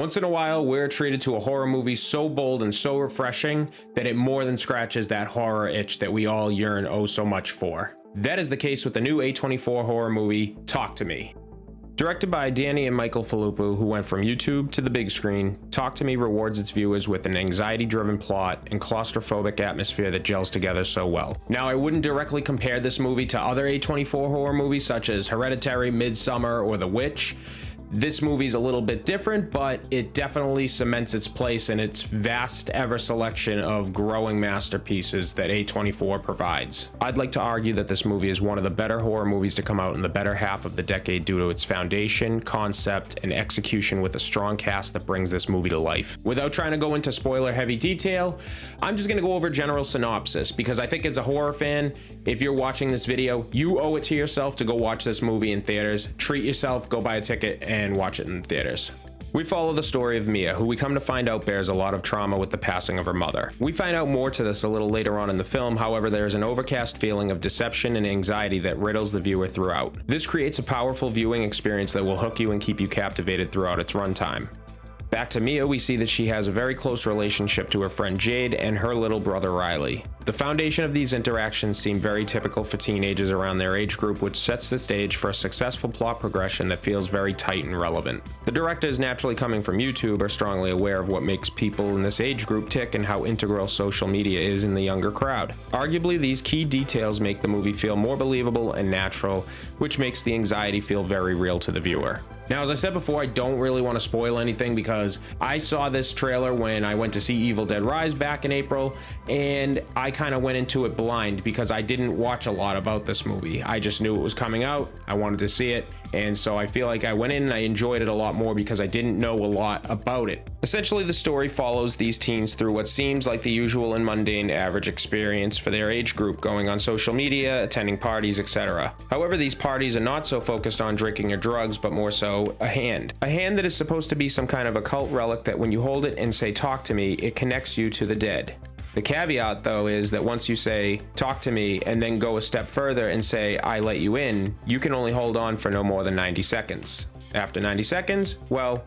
Once in a while, we're treated to a horror movie so bold and so refreshing that it more than scratches that horror itch that we all yearn oh so much for. That is the case with the new A24 horror movie, Talk to Me. Directed by Danny and Michael Filippo, who went from YouTube to the big screen, Talk to Me rewards its viewers with an anxiety-driven plot and claustrophobic atmosphere that gels together so well. Now, I wouldn't directly compare this movie to other A24 horror movies such as Hereditary, Midsommar, or The Witch. This movie's a little bit different, but it definitely cements its place in its vast ever selection of growing masterpieces that A24 provides. I'd like to argue that this movie is one of the better horror movies to come out in the better half of the decade due to its foundation, concept, and execution with a strong cast that brings this movie to life. Without trying to go into spoiler-heavy detail, I'm just gonna go over general synopsis because I think as a horror fan, if you're watching this video, you owe it to yourself to go watch this movie in theaters. Treat yourself, go buy a ticket, and watch it in theaters. We follow the story of Mia, who we come to find out bears a lot of trauma with the passing of her mother. We find out more to this a little later on in the film, however there is an overcast feeling of deception and anxiety that riddles the viewer throughout. This creates a powerful viewing experience that will hook you and keep you captivated throughout its runtime. Back to Mia, we see that she has a very close relationship to her friend Jade and her little brother Riley. The foundation of these interactions seem very typical for teenagers around their age group, which sets the stage for a successful plot progression that feels very tight and relevant. The directors, naturally coming from YouTube, are strongly aware of what makes people in this age group tick and how integral social media is in the younger crowd. Arguably, these key details make the movie feel more believable and natural, which makes the anxiety feel very real to the viewer. Now, as I said before, I don't really want to spoil anything because I saw this trailer when I went to see Evil Dead Rise back in April, and I kind of went into it blind because I didn't watch a lot about this movie. I just knew it was coming out, I wanted to see it, and so I feel like I went in and I enjoyed it a lot more because I didn't know a lot about it. Essentially, the story follows these teens through what seems like the usual and mundane average experience for their age group, going on social media, attending parties, etc. However, these parties are not so focused on drinking or drugs, but more so a hand. A hand that is supposed to be some kind of occult relic that when you hold it and say, "Talk to me," it connects you to the dead. The caveat, though, is that once you say, "Talk to me," and then go a step further and say, "I let you in," you can only hold on for no more than 90 seconds. After 90 seconds, well,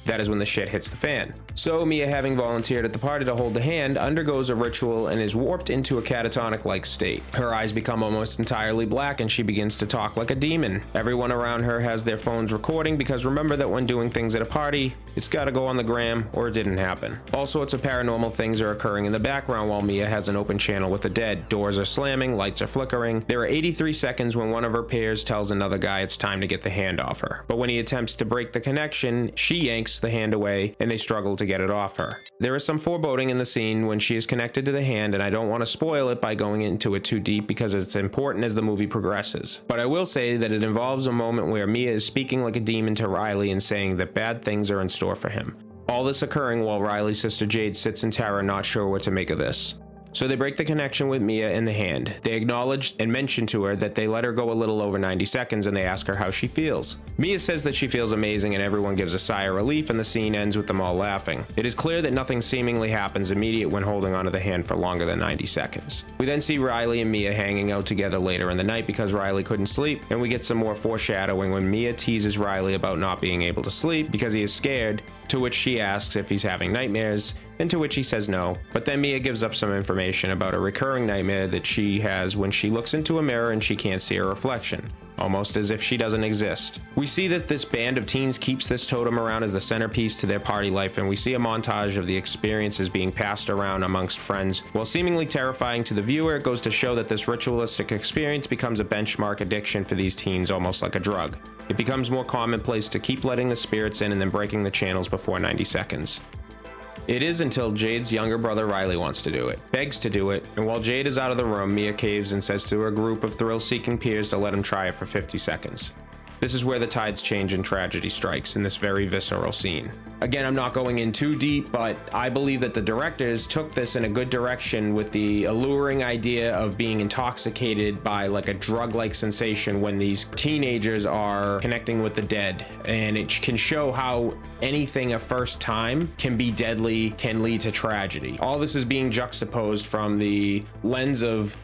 that is when the shit hits the fan. So Mia, having volunteered at the party to hold the hand, undergoes a ritual and is warped into a catatonic-like state. Her eyes become almost entirely black and she begins to talk like a demon. Everyone around her has their phones recording because remember that when doing things at a party, it's gotta go on the gram or it didn't happen. All sorts of paranormal things are occurring in the background while Mia has an open channel with the dead. Doors are slamming, lights are flickering. There are 83 seconds when one of her peers tells another guy it's time to get the hand off her. But when he attempts to break the connection, she yanks the hand away and they struggle to get it off her. There is some foreboding in the scene when she is connected to the hand, and I don't want to spoil it by going into it too deep because it's important as the movie progresses. But I will say that it involves a moment where Mia is speaking like a demon to Riley and saying that bad things are in store for him. All this occurring while Riley's sister Jade sits in terror, not sure what to make of this. So they break the connection with Mia and the hand. They acknowledge and mention to her that they let her go a little over 90 seconds and they ask her how she feels. Mia says that she feels amazing and everyone gives a sigh of relief and the scene ends with them all laughing. It is clear that nothing seemingly happens immediate when holding onto the hand for longer than 90 seconds. We then see Riley and Mia hanging out together later in the night because Riley couldn't sleep, and we get some more foreshadowing when Mia teases Riley about not being able to sleep because he is scared, to which she asks if he's having nightmares, and to which he says no. But then Mia gives up some information about a recurring nightmare that she has when she looks into a mirror and she can't see her reflection, almost as if she doesn't exist. We see that this band of teens keeps this totem around as the centerpiece to their party life, and we see a montage of the experiences being passed around amongst friends. While seemingly terrifying to the viewer, it goes to show that this ritualistic experience becomes a benchmark addiction for these teens, almost like a drug. It becomes more commonplace to keep letting the spirits in and then breaking the channels before 90 seconds. It is until Jade's younger brother Riley wants to do it, begs to do it, and while Jade is out of the room, Mia caves and says to her group of thrill-seeking peers to let him try it for 50 seconds. This is where the tides change and tragedy strikes in this very visceral scene. Again, I'm not going in too deep, but I believe that the directors took this in a good direction with the alluring idea of being intoxicated by like a drug-like sensation when these teenagers are connecting with the dead. And it can show how anything a first time can be deadly, can lead to tragedy. All this is being juxtaposed from the lens of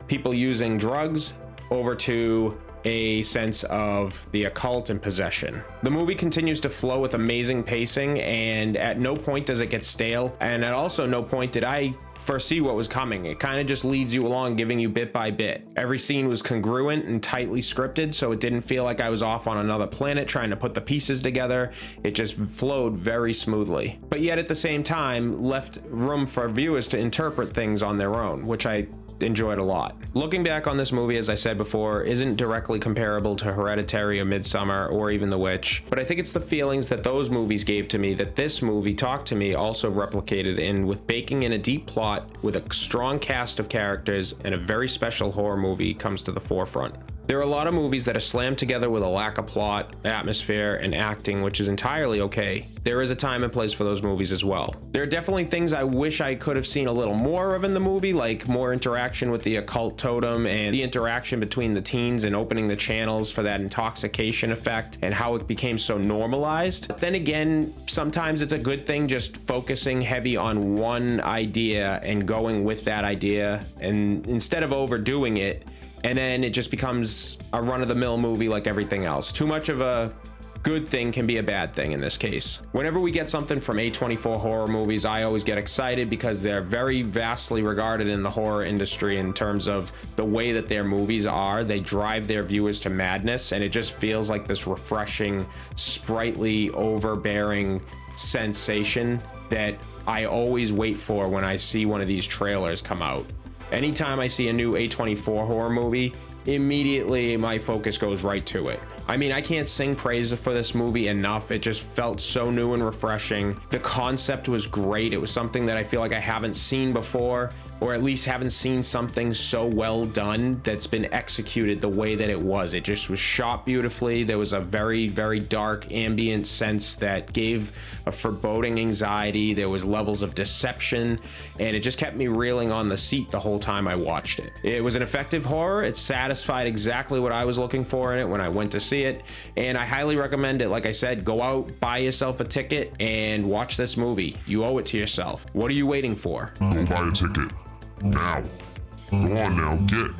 people using drugs over to a sense of the occult and possession. The movie continues to flow with amazing pacing, and at no point does it get stale, and at also no point did I foresee what was coming. It kind of just leads you along, giving you bit by bit. Every scene was congruent and tightly scripted, so it didn't feel like I was off on another planet trying to put the pieces together. It just flowed very smoothly, but yet at the same time left room for viewers to interpret things on their own, which I enjoyed a lot. Looking back on this movie, as I said before, isn't directly comparable to Hereditary or Midsommar or even The Witch, but I think it's the feelings that those movies gave to me that this movie, Talk to Me, also replicated in, with baking in a deep plot with a strong cast of characters, and a very special horror movie comes to the forefront. There are a lot of movies that are slammed together with a lack of plot, atmosphere, and acting, which is entirely okay. There is a time and place for those movies as well. There are definitely things I wish I could have seen a little more of in the movie, like more interaction with the occult totem and the interaction between the teens and opening the channels for that intoxication effect and how it became so normalized. But then again, sometimes it's a good thing just focusing heavy on one idea and going with that idea, and instead of overdoing it, and then it just becomes a run-of-the-mill movie like everything else. Too much of a good thing can be a bad thing in this case. Whenever we get something from A24 Horror movies, I always get excited because they're very vastly regarded in the horror industry in terms of the way that their movies are. They drive their viewers to madness, and it just feels like this refreshing, sprightly, overbearing sensation that I always wait for when I see one of these trailers come out. Anytime I see a new A24 horror movie, immediately my focus goes right to it. I mean, I can't sing praise for this movie enough. It just felt so new and refreshing. The concept was great. It was something that I feel like I haven't seen before, or at least haven't seen something so well done that's been executed the way that it was. It just was shot beautifully. There was a very, very dark ambient sense that gave a foreboding anxiety. There was levels of deception, and it just kept me reeling on the seat the whole time I watched it. It was an effective horror. It satisfied exactly what I was looking for in it when I went to see it, and I highly recommend it. Like I said, go out, buy yourself a ticket, and watch this movie. You owe it to yourself. What are you waiting for? Go buy a ticket. Now. Go on now, get